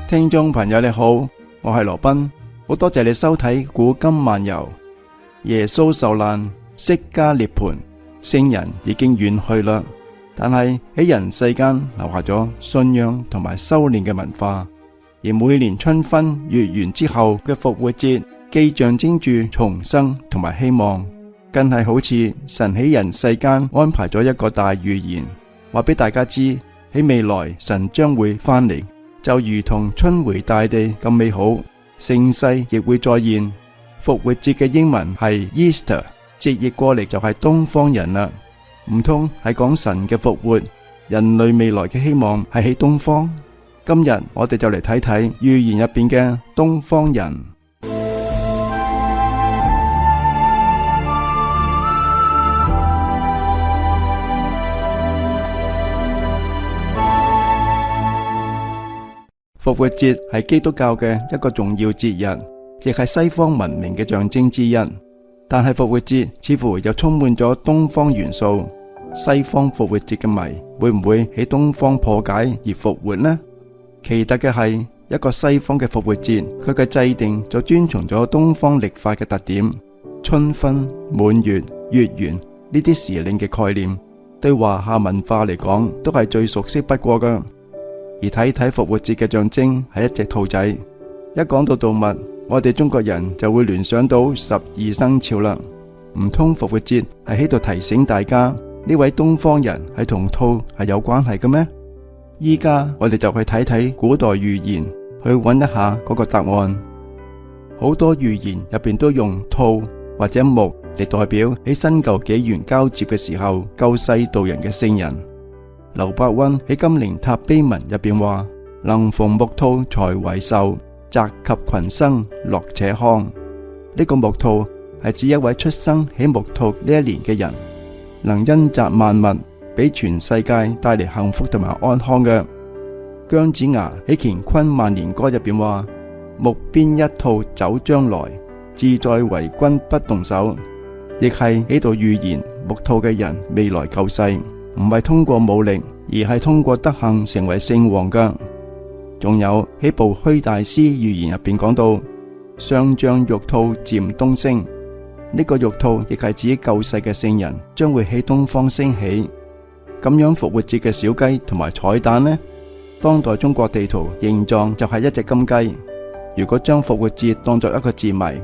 聽眾朋友你好，我係羅賓，好多謝你收睇古今漫遊。耶穌受難，釋迦涅槃，聖人已經遠去啦，但係喺人世間留下咗信仰同埋修煉嘅文化。而每年春分月圓之後嘅復活節，既象徵住重生同埋希望，更係好似神喺人世間安排咗一個大預言，話俾大家知喺未來神將會翻嚟，就如同春回大地咁美好，盛世亦會再現。復活節嘅英文係 Easter， 直譯過嚟就係東方人啦。唔通係講神嘅復活，人類未來嘅希望係喺東方？今日我哋就嚟睇睇預言入邊嘅東方人。復活節係基督教嘅一個重要節日，亦係西方文明嘅象徵之一。但係復活節似乎又充滿咗東方元素。西方復活節嘅謎會唔會喺東方破解而復活呢？奇特嘅係，一個西方嘅復活節，佢嘅制定就遵從咗東方曆法嘅特點，春分、滿月、月圓呢啲時令嘅概念，對華夏文化嚟講都係最熟悉不過噶。而睇睇復活節嘅象徵係一隻兔仔，一講到動物，我哋中國人就會聯想到12生肖啦。唔通復活節係喺度提醒大家，呢位東方人係同兔係有關係嘅咩？依家我哋就去睇睇古代預言，去揾一下嗰個答案。好多預言入邊都用兔或者木嚟代表喺新舊紀元交接嘅時候救世渡人嘅聖人。劉伯溫喺《金陵塔碑文》入邊話：能逢木兔才為壽，澤及群生樂且康。呢個木兔係指一位出生喺木兔呢一年嘅人，能恩澤萬物，俾全世界帶嚟幸福同埋安康嘅。姜子牙喺《乾坤萬年歌》入邊話：木邊一兔走將來，志在為君不動手。亦係喺度預言木兔嘅人未來救世，唔係通過武力，而係通過德行成為聖王噶。仲有喺部虛大師預言入邊講到：上將玉兔漸東升。呢個玉兔亦係指救世嘅聖人將會喺東方升起。咁樣復活節嘅小雞同埋彩蛋呢？當代中國地圖形狀就係一隻金雞。如果將復活節當作一個字謎，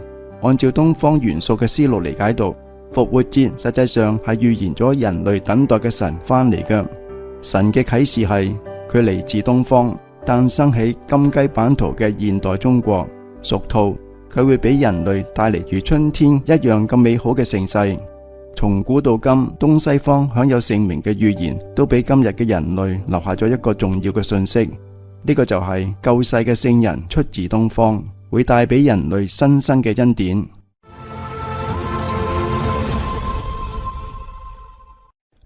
按照東方元素嘅思路嚟解讀，復活節實際上係預言咗人類等待嘅神翻嚟嘅。神嘅啟示係佢嚟自東方，誕生喺金雞版圖嘅現代中國，屬兔，佢會俾人類帶嚟如春天一樣咁美好嘅盛世。從古到今，東西方享有盛名嘅預言都俾今日嘅人類留下咗一個重要嘅信息，呢個就係救世嘅聖人出自東方，會帶俾人類新生嘅恩典。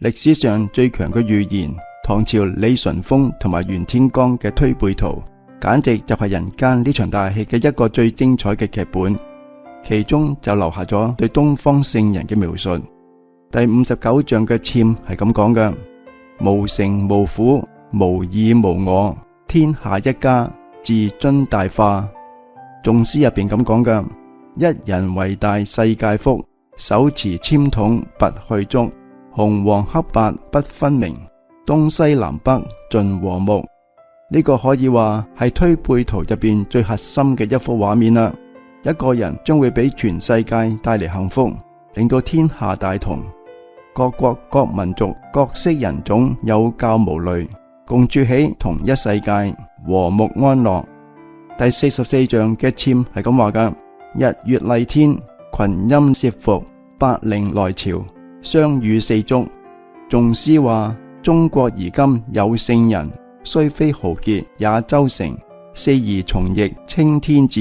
歷史上最強嘅預言，唐朝李淳風同埋袁天罡嘅推背圖，簡直就係人間呢場大戲嘅一個最精彩嘅劇本，其中就留下咗對東方聖人嘅描述。第59章嘅籤係咁講嘅：無成無苦，無以無我，天下一家，至尊大化。眾詩入邊咁講嘅：一人為大世界福，手持籤筒拔去燭，紅黃黑白不分明，東西南北盡和睦。呢個可以話係推背圖入邊最核心嘅一幅畫面啦。一個人將會俾全世界帶嚟幸福，令到天下大同，各國各民族各色人種有教無類，共住喺同一世界，和睦安樂。第44章嘅籤係咁話噶：日月麗天，群陰攝伏，百靈來朝，相與四足。眾詩話：中國而今有聖人，雖非豪傑也周成，四夷從役稱天子，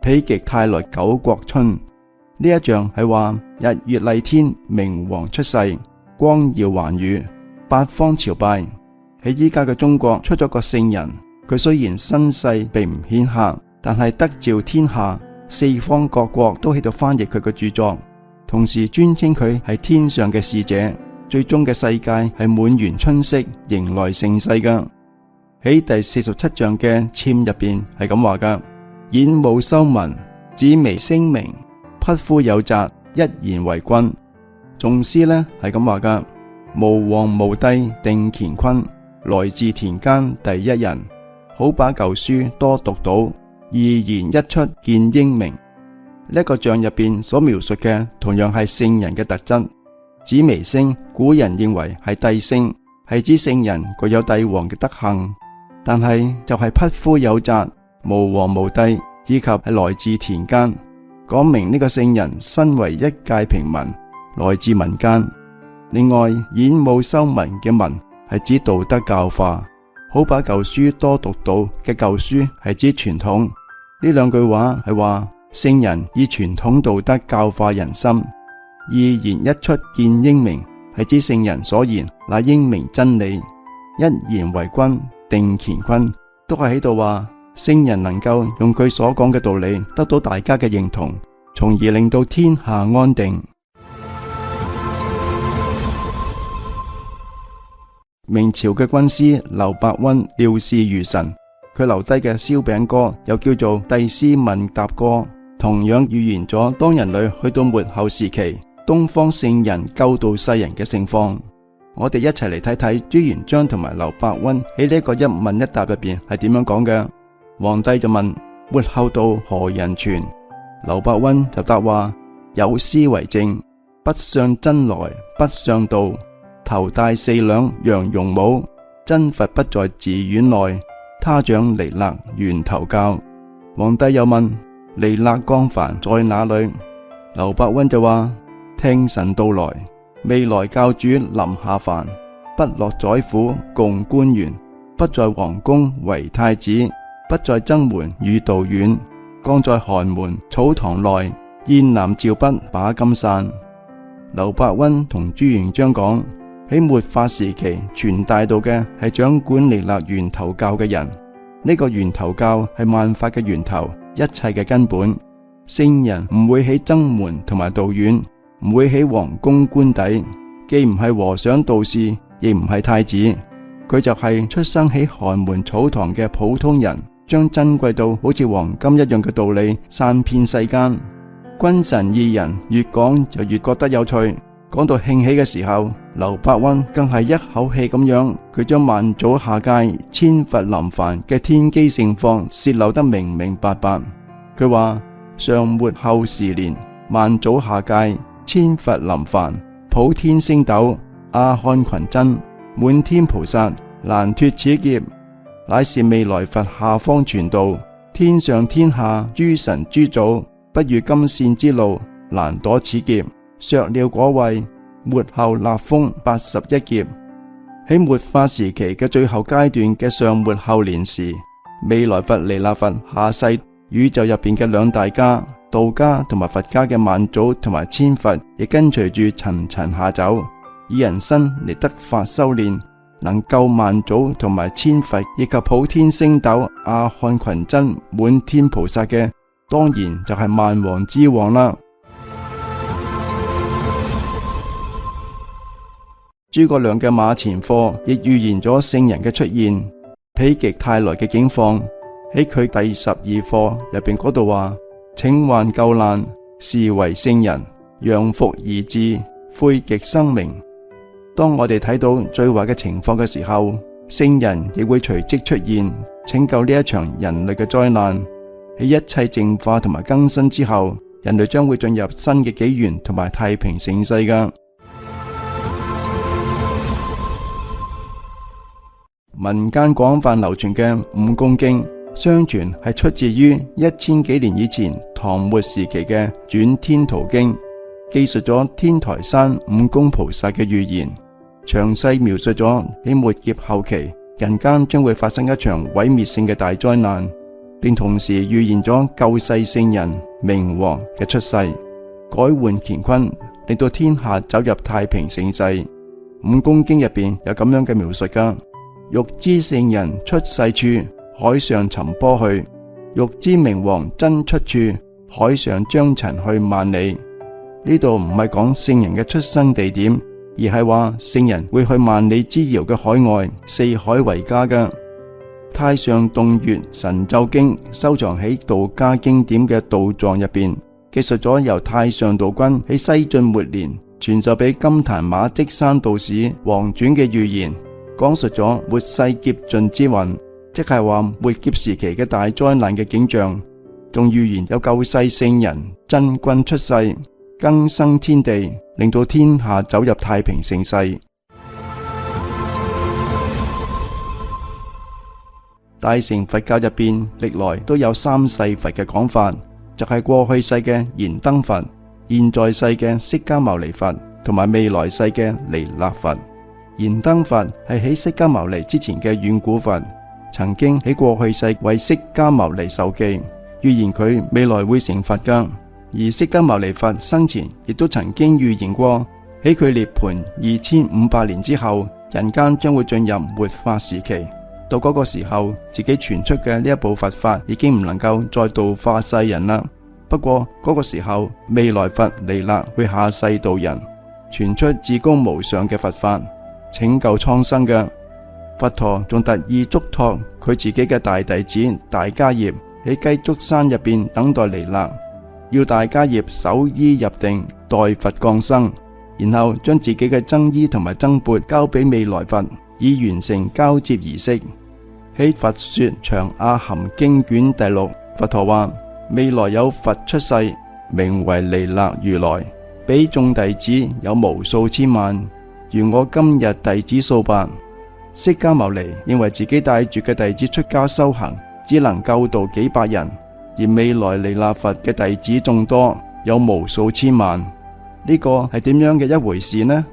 否極泰來九國春。呢一章係話日月麗天，明王出世，光耀寰宇，八方朝拜。喺依家嘅中國出咗個聖人，佢雖然身世並唔顯赫，但係德照天下，四方各國都喺度翻譯佢嘅著作，同時尊稱佢係天上嘅使者。最終嘅世界係滿園春色，迎來盛世噶。喺第47章嘅籤入邊係咁話噶：演武修文，紫微星明，匹夫有責，一言為君。仲詩呢係咁話噶：無皇無帝定乾坤，來自田間第一人。好把舊書多讀到，二言一出見英明。呢一個章入邊所描述嘅同樣係聖人嘅特質。紫微星古人認為係帝星，係指聖人具有帝王嘅德行，但係就係匹夫有責，無皇無帝，以及係來自田間，講明呢個聖人身為一介平民，來自民間。另外，演武修文嘅文係指道德教化，好把舊書多讀到嘅舊書係指傳統。呢兩句話係話聖人以傳統道德教化人心。二言一出見英明係指聖人所言乃英明真理。一言為君定乾坤都係喺度話聖人能夠用佢所講嘅道理得到大家嘅認同，從而令到天下安定。明朝嘅軍師劉伯溫料事如神，佢留低嘅燒餅歌又叫做帝師問答歌，同樣預言咗當人類去到末後時期，東方聖人救度世人嘅盛況。我哋一齊嚟睇睇朱元璋同埋劉伯溫喺呢個一問一答入邊係點樣講嘅。皇帝就問：末後道何人傳？劉伯溫就答話：有詩為證，不相真來不相道，頭戴四兩羊絨帽，真佛不在寺院內，他掌彌勒源頭教。皇帝又問：彌勒降凡在哪裏？劉伯溫就話：聽神到來，未來教主臨下凡，不落宰府共官員，不在皇宮為太子，不在僧門與道院，降在寒門草堂內，燕南趙北把金散。劉伯溫同朱元璋講：喺末法時期傳大道嘅係掌管彌勒源頭教嘅人，呢個源頭教係萬法嘅源頭，一切嘅根本。聖人唔會喺僧門同埋道院，唔會喺皇宮官邸，既唔係和尚道士，亦唔係太子，佢就係出生喺寒門草堂嘅普通人，將珍貴到好似黃金一樣嘅道理散遍世間。君臣二人越講就越覺得有趣，講到興起嘅時候，劉伯溫更係一口氣咁樣，佢將萬祖下界千佛臨凡嘅天機盛況泄露得明明白白。佢話：上末後時年，萬祖下界，千佛臨凡，普天星斗，阿漢群真，滿天菩薩，難脫此劫，乃是未來佛下方傳道，天上天下諸神諸祖，不遇金線之路，難躲此劫，削了果位，末後立封81劫。喺末法時期嘅最後階段嘅上末後年時，未來佛彌勒佛下世，宇宙入邊嘅兩大家，道家同埋佛家嘅萬祖同埋千佛，亦跟隨住層層下走，以人身嚟得法修煉，能救萬祖同埋千佛以及普天星斗、阿漢群真、滿天菩薩嘅，當然就係萬王之王啦。諸葛亮嘅馬前課亦預言咗聖人嘅出現，否極泰來嘅境況。喺佢第12課入邊嗰度話：請患救難，是為聖人，陽伏而至，晦極生明。當我哋睇到最壞嘅情況嘅時候，聖人亦會隨即出現，拯救呢一場人類嘅災難。喺一切淨化同埋更新之後，人類將會進入新嘅紀元同埋太平盛世㗎。民間廣泛流傳嘅五功經，相傳係出自於1000幾年以前唐末時期嘅《轉天圖經》，記述咗天台山五功菩薩嘅預言，詳細描述咗喺末劫後期人間將會發生一場毀滅性嘅大災難，並同時預言咗救世聖人明王嘅出世，改換乾坤，令到天下走入太平盛世。五功經入邊有咁樣嘅描述噶：欲知聖人出世處，海上尋波去；欲知明王真出處，海上將塵去萬里。呢度唔係講聖人嘅出生地點，而係話聖人會去萬里之遙嘅海外，四海為家噶。太上洞穴神咒經收藏喺道家經典嘅道藏入邊，記述咗由太上道君喺西晉末年傳授俾金壇馬積山道士王轉嘅預言，講述咗末世劫盡之運，即係話末劫時期嘅大災難嘅景象，仲預言有救世聖人真君出世，更生天地，令到天下走入太平盛世。大乘佛教入邊歷來都有三世佛嘅講法，就係過去世嘅燃燈佛、現在世嘅釋迦牟尼佛同埋未來世嘅彌勒佛。燃燈佛係喺釋迦牟尼之前嘅遠古佛，曾經喺過去世為釋迦牟尼授記，預言佢未來會成佛噶。而釋迦牟尼佛生前亦都曾經預言過，喺佢涅槃2500年之後，人間將會進入末法時期。到嗰個時候，自己傳出嘅呢一部佛法已經唔能夠再度化世人啦。不過嗰個時候，未來佛彌勒會下世度人，傳出至高無上嘅佛法，拯救蒼生嘅。佛陀仲特意囑託佢自己嘅大弟子大迦葉喺雞足山入邊等待彌勒，要大迦葉守衣入定，待佛降生，然後將自己嘅僧衣同埋僧鉢交俾未來佛，以完成交接儀式。喺《佛說長阿含經卷》第6，佛陀話未來有佛出世，名為彌勒如來，比眾弟子有無數千萬，如我今日弟子數百。釋迦牟尼認為自己帶住嘅弟子出家修行，只能救度幾百人，而未來彌勒佛嘅弟子眾多，有無數千萬。呢個係點樣嘅一回事呢？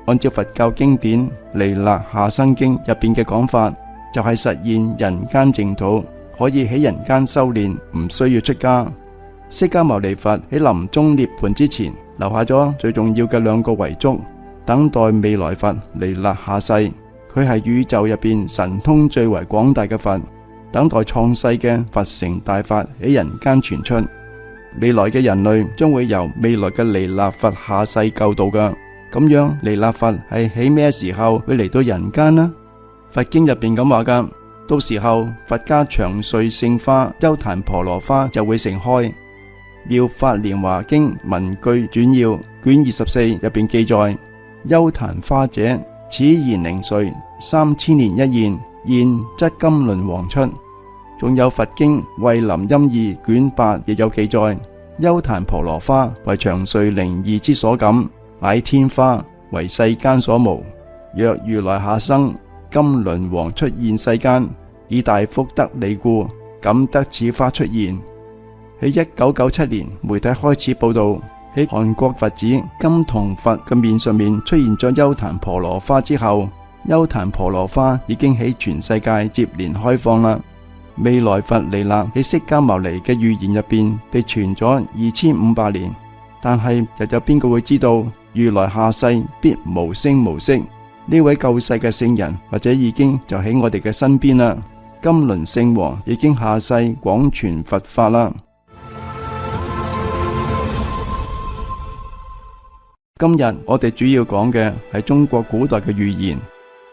按照佛教經典《彌勒下生經》入邊嘅講法，就係實現人間淨土，可以喺人間修煉，唔需要出家。釋迦牟尼佛喺臨終涅槃之前，留下咗最重要嘅2個遺囑，等待未來佛彌勒下世。佢係宇宙入邊神通最為廣大嘅佛，等待創世嘅佛成大法喺人間傳出。未來嘅人類將會由未來嘅彌勒佛下世救度噶。咁樣彌勒佛係喺咩時候會嚟到人間呢？佛經入邊咁話噶，到時候佛家長穗聖花優曇婆羅花就會盛開。妙法蓮華經文句轉要卷24入邊記載，優曇花者，此言寧瑞3000年一現，現則金輪王出。仲有佛經慧林音義卷8亦有記載，優曇婆羅花為長穗靈義之所感，乃天花，為世間所無。若如來下生，金輪王出現世間，以大福德利故，感得此花出現。喺1997年，媒體開始報道，喺韓國佛子金銅佛嘅面上面出現咗優曇婆羅花之後，優曇婆羅花已經喺全世界接連開放啦。未來佛彌勒喺釋迦牟尼嘅預言入邊被傳咗2500年，但係又有邊個會知道如來下世必無聲無息？呢位救世嘅聖人或者已經就喺我哋嘅身邊啦。金輪聖王已經下世廣傳佛法啦。今日我哋主要講嘅係中國古代嘅預言，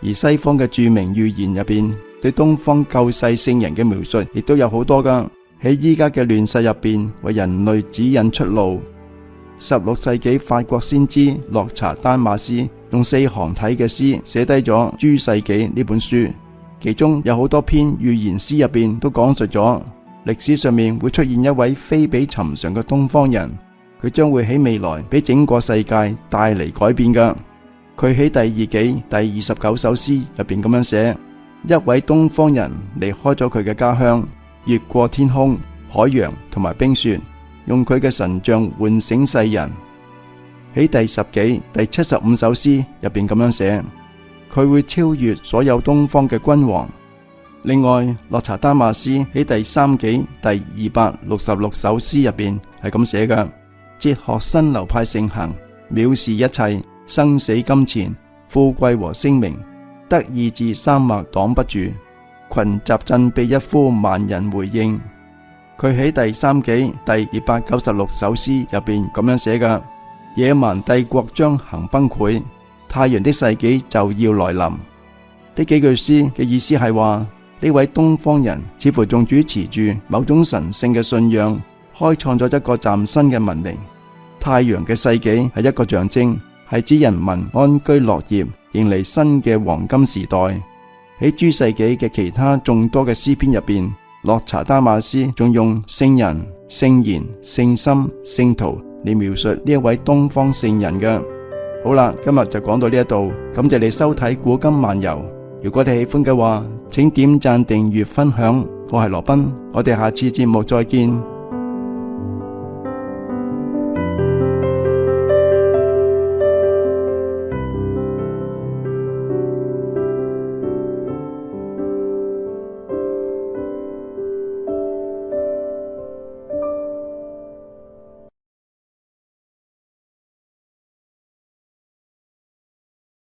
而西方嘅著名預言入邊對東方救世聖人嘅描述亦都有好多噶。喺依家嘅亂世入邊，為人類指引出路。16世紀法國先知洛查丹馬斯用4行體嘅詩寫低咗《諸世紀》呢本書，其中有好多篇預言詩入邊都講述咗歷史上面會出現一位非比尋常嘅東方人，佢將會喺未來俾整個世界帶嚟改變噶。佢喺第2紀第29首詩入邊咁樣寫：一位東方人離開咗佢嘅家鄉，越過天空、海洋同埋冰雪，用佢嘅神像喚醒世人。喺第10紀第75首詩入邊咁樣寫：佢會超越所有東方嘅君王。另外，洛查丹馬斯喺第3紀第266首詩入邊係咁寫嘅：哲學新流派盛行，藐視一切，生死金錢，富貴和聲名，德意志三脈擋不住，群集振臂一呼，萬人回應。佢喺第3紀第296首詩入邊咁樣寫嘅：野蠻帝國將行崩潰，太陽的世紀就要來臨。呢幾句詩嘅意思係話，呢呢位東方人似乎仲主持住某種神聖嘅信仰，開創咗一個嶄新嘅文明。太陽嘅世紀係一個象徵，係指人民安居樂業，迎嚟新嘅黃金時代。喺諸世紀嘅其他眾多嘅詩篇入邊，洛查丹馬斯仲用聖人、聖賢、聖心、聖徒嚟描述呢一位東方聖人嘅。好啦，今日就講到呢一度，感謝你收睇古今漫遊。如果你喜歡嘅話，請點讚、訂閱、分享。我係羅賓，我哋下次節目再見。